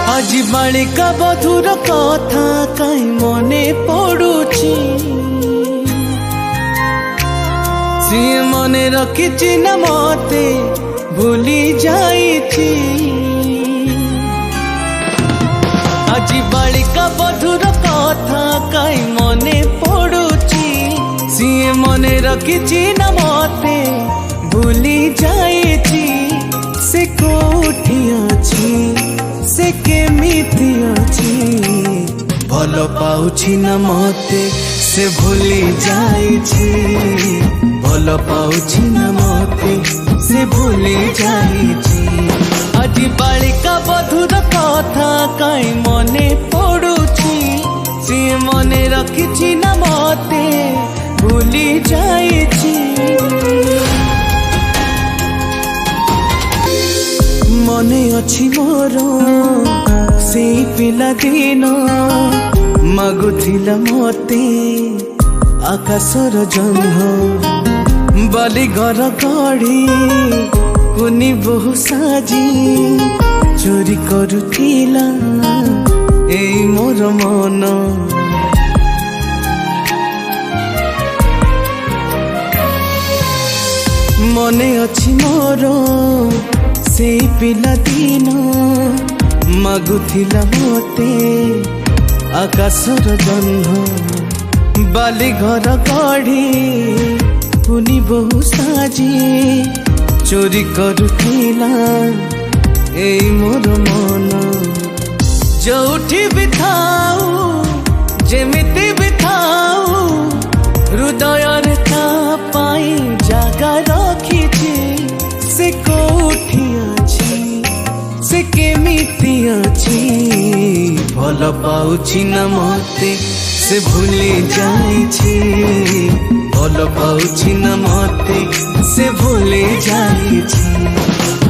आज बालिका बधुर कथा काई मने पड़ुची सी मने रखिची न मते भूली जाइची। आज बालिका बधुर कथा काई मने पड़ुची सी मने रखिची न मते भूली जाइची। से कोठी अछि से केमिति अछि भल पाउछि न मते से भूली जाइछि। भल पाउछि न मते से भूली जाइछि। आज बालिका बधुर कथा काई मने पड़ुछि से मने रखिछि न मते भूली जाइछि। मने अछि मोर से पिला दिन मागुथिला मते आकाशर जन्म बाली घर गढ़ी कुनी बहु साजी चोरी करुथिला एई मोर मन। मने अछि मोर से पिला दिन मागुथिला मते आकाशर जन्म बाली घर गढ़ी पुनी बहु साजी चोरी करुथिला एई मोर मन। जोठी भी थाऊ जेमिति भी थाऊ हृदय रे ता पाई जागा रखिछि। से कोठी अछि से केमिति अछि भल पाउछि न मते से भूली जाइछि। भल पाउछि न मते से भूली जाइछि।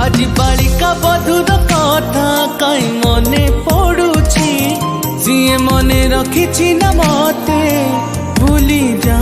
आज बालिका बधुर कथा काई मने पड़ुछि सीए मने रखिछि न मते भूली जा